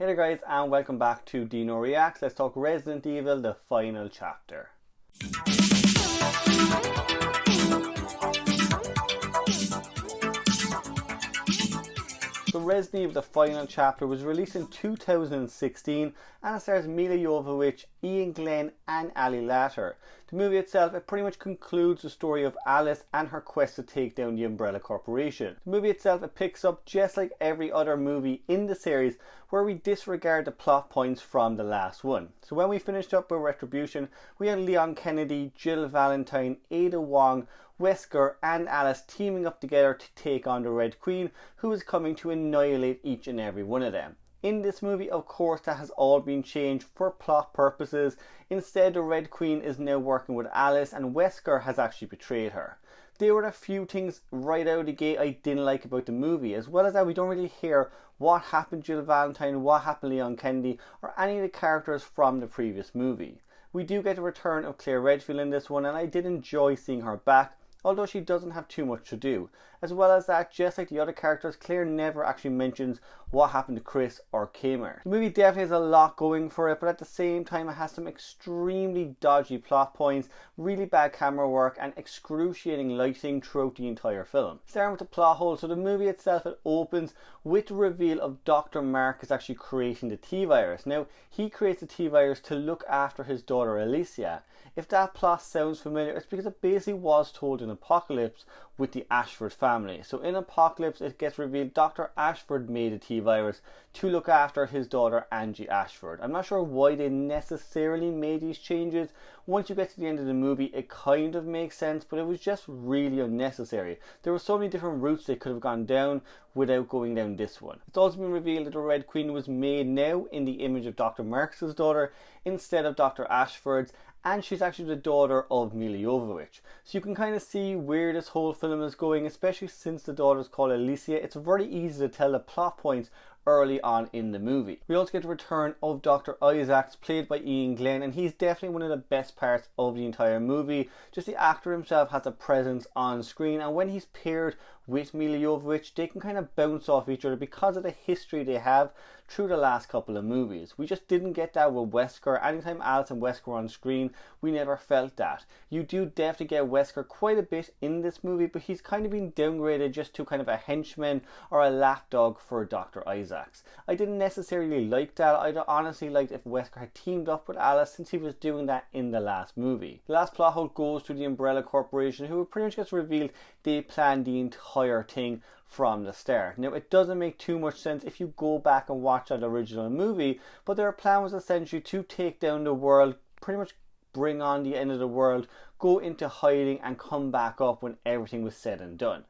Hey there guys, and welcome back to Dino Reacts. Let's talk Resident Evil, the final chapter. So Resident Evil, the final chapter was released in 2016 and it stars Milla Jovovich, Ian Glenn and Ali Larter. The movie itself, it pretty much concludes the story of Alice and her quest to take down the Umbrella Corporation. The movie itself, it picks up just like every other movie in the series where we disregard the plot points from the last one. So when we finished up with Retribution, we had Leon Kennedy, Jill Valentine, Ada Wong, Wesker and Alice teaming up together to take on the Red Queen, who is coming to annihilate each and every one of them. In this movie, of course, that has all been changed for plot purposes. Instead, the Red Queen is now working with Alice and Wesker has actually betrayed her. There were a few things right out of the gate I didn't like about the movie, as well as that we don't really hear what happened to Jill Valentine, what happened to Leon Kennedy, or any of the characters from the previous movie. We do get the return of Claire Redfield in this one, and I did enjoy seeing her back, although she doesn't have too much to do. As well as that, just like the other characters, Claire never actually mentions what happened to Chris or Kmart. The movie definitely has a lot going for it, but at the same time it has some extremely dodgy plot points, really bad camera work and excruciating lighting throughout the entire film. Starting with the plot hole, so the movie itself, it opens with the reveal of Dr. Marcus actually creating the T-Virus. Now, he creates the T-Virus to look after his daughter Alicia. If that plot sounds familiar, it's because it basically was told in Apocalypse with the Ashford family. So in Apocalypse, it gets revealed Dr. Ashford made a T-Virus to look after his daughter Angie Ashford. I'm not sure why they necessarily made these changes. Once you get to the end of the movie, it kind of makes sense, but it was just really unnecessary. There were so many different routes they could have gone down without going down this one. It's also been revealed that the Red Queen was made now in the image of Dr. Marcus's daughter instead of Dr. Ashford's, and she's actually the daughter of Milla Jovovich. So you can kind of see where this whole film is going, especially since the daughter is called Alicia. It's very easy to tell the plot points early on in the movie. We also get the return of Dr. Isaacs, played by Ian Glenn, and he's definitely one of the best parts of the entire movie. Just the actor himself has a presence on screen, and when he's paired with Milla Jovovich, they can kind of bounce off each other because of the history they have through the last couple of movies. We just didn't get that with Wesker. Anytime Alice and Wesker were on screen, we never felt that. You do definitely get Wesker quite a bit in this movie, but he's kind of been downgraded just to kind of a henchman or a lapdog for Dr. Isaacs. I didn't necessarily like that. I'd honestly liked if Wesker had teamed up with Alice, since he was doing that in the last movie. The last plot hole goes to the Umbrella Corporation, who pretty much gets revealed they planned the entire thing from the start. Now, it doesn't make too much sense if you go back and watch that original movie, but their plan was essentially to take down the world, pretty much bring on the end of the world, go into hiding and come back up when everything was said and done.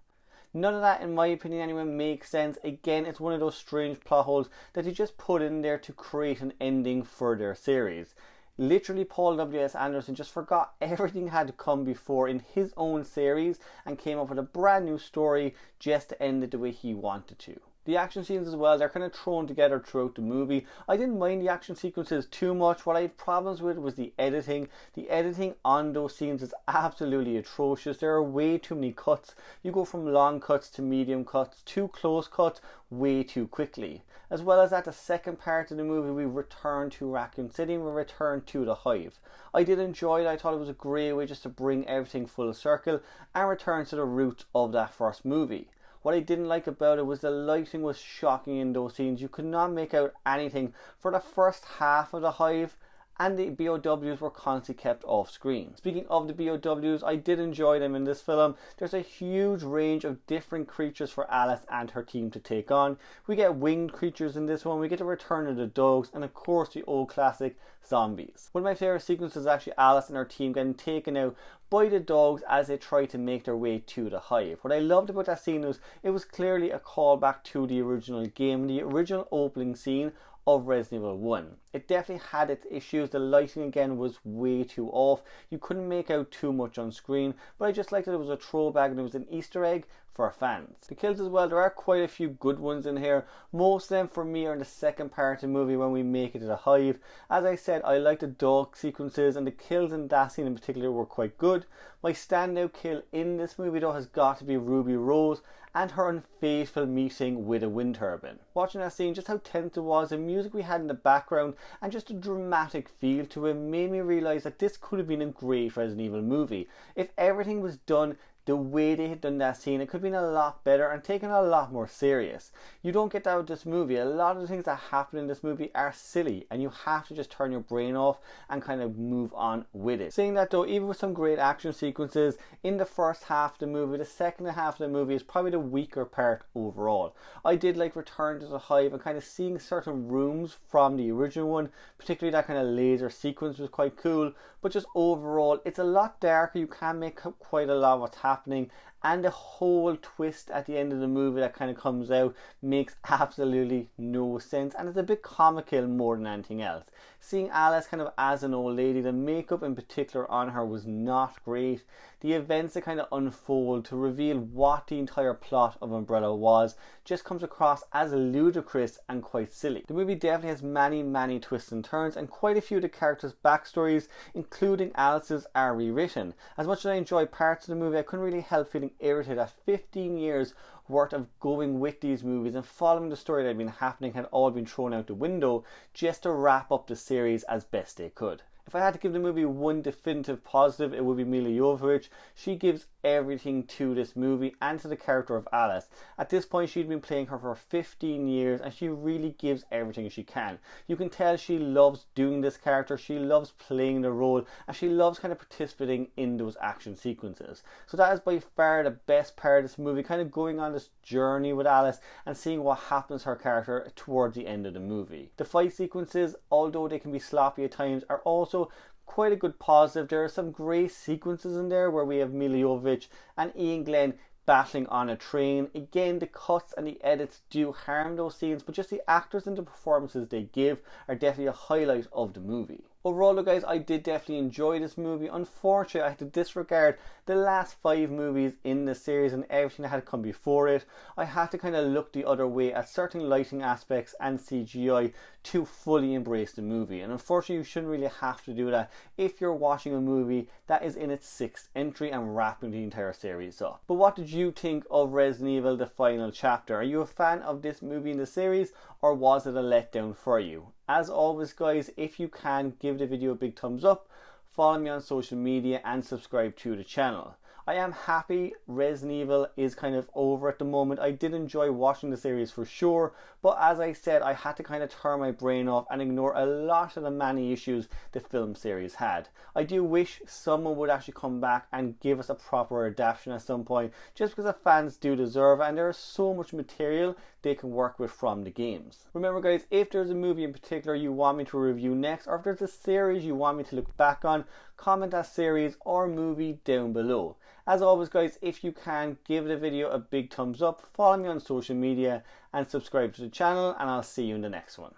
None of that, in my opinion anyway, makes sense. Again, it's one of those strange plot holes that you just put in there to create an ending for their series. Literally, Paul W.S. Anderson just forgot everything had come before in his own series and came up with a brand new story just to end it the way he wanted to. The action scenes as well, they're kind of thrown together throughout the movie. I didn't mind the action sequences too much. What I had problems with was the editing. The editing on those scenes is absolutely atrocious. There are way too many cuts. You go from long cuts to medium cuts to close cuts way too quickly. As well as that, the second part of the movie, we return to Raccoon City and we return to the Hive. I did enjoy it. I thought it was a great way just to bring everything full circle and return to the roots of that first movie. What I didn't like about it was the lighting was shocking in those scenes. You could not make out anything for the first half of the Hive, and the BOWs were constantly kept off screen. Speaking of the BOWs, I did enjoy them in this film. There's a huge range of different creatures for Alice and her team to take on. We get winged creatures in this one, we get the return of the dogs, and of course the old classic zombies. One of my favourite sequences is actually Alice and her team getting taken out by the dogs as they try to make their way to the Hive. What I loved about that scene was it was clearly a callback to the original game, the original opening scene of Resident Evil 1. It definitely had its issues. The lighting again was way too off. You couldn't make out too much on screen, but I just liked that it was a throwback and it was an Easter egg for fans. The kills as well, there are quite a few good ones in here. Most of them for me are in the second part of the movie when we make it to the Hive. As I said, I like the dog sequences and the kills in that scene in particular were quite good. My standout kill in this movie though has got to be Ruby Rose and her unfaithful meeting with a wind turbine. Watching that scene, just how tense it was, the music we had in the background, and just a dramatic feel to it made me realise that this could have been a great Resident Evil movie. If everything was done the way they had done that scene, it could have been a lot better and taken a lot more serious. You don't get that with this movie. A lot of the things that happen in this movie are silly, and you have to just turn your brain off and kind of move on with it. Saying that though, even with some great action sequences in the first half of the movie, the second half of the movie is probably the weaker part overall. I did like Return to the Hive and kind of seeing certain rooms from the original one, particularly that kind of laser sequence was quite cool, but just overall it's a lot darker. You can make up quite a lot of what's happening, and the whole twist at the end of the movie that kind of comes out makes absolutely no sense, and it's a bit comical more than anything else. Seeing Alice kind of as an old lady, the makeup in particular on her was not great. The events that kind of unfold to reveal what the entire plot of Umbrella was just comes across as ludicrous and quite silly. The movie definitely has many twists and turns, and quite a few of the characters' backstories, including Alice's, are rewritten. As much as I enjoy parts of the movie, I couldn't really help feeling irritated that 15 years worth of going with these movies and following the story that had been happening had all been thrown out the window just to wrap up the series as best they could. If I had to give the movie one definitive positive, it would be Milla Jovovich. She gives everything to this movie and to the character of Alice. At this point, she'd been playing her for 15 years and she really gives everything she can. You can tell she loves doing this character, she loves playing the role, and she loves kind of participating in those action sequences. So that is by far the best part of this movie, kind of going on this journey with Alice and seeing what happens to her character towards the end of the movie. The fight sequences, although they can be sloppy at times, are also quite a good positive. There are some great sequences in there where we have Milla Jovovich and Ian Glenn battling on a train. Again, the cuts and the edits do harm those scenes, but just the actors and the performances they give are definitely a highlight of the movie. Overall though guys, I did definitely enjoy this movie. Unfortunately, I had to disregard the last 5 movies in the series and everything that had come before it. I had to kind of look the other way at certain lighting aspects and CGI to fully embrace the movie. And unfortunately, you shouldn't really have to do that if you're watching a movie that is in its 6th entry and wrapping the entire series up. But what did you think of Resident Evil The Final Chapter? Are you a fan of this movie in the series, or was it a letdown for you? As always guys, if you can, give the video a big thumbs up, follow me on social media and subscribe to the channel. I am happy Resident Evil is kind of over at the moment. I did enjoy watching the series for sure, but as I said, I had to kind of turn my brain off and ignore a lot of the many issues the film series had. I do wish someone would actually come back and give us a proper adaptation at some point, just because the fans do deserve it, and there is so much material they can work with from the games. Remember guys, if there's a movie in particular you want me to review next, or if there's a series you want me to look back on, comment that series or movie down below. As always guys, if you can, give the video a big thumbs up, follow me on social media and subscribe to the channel, and I'll see you in the next one.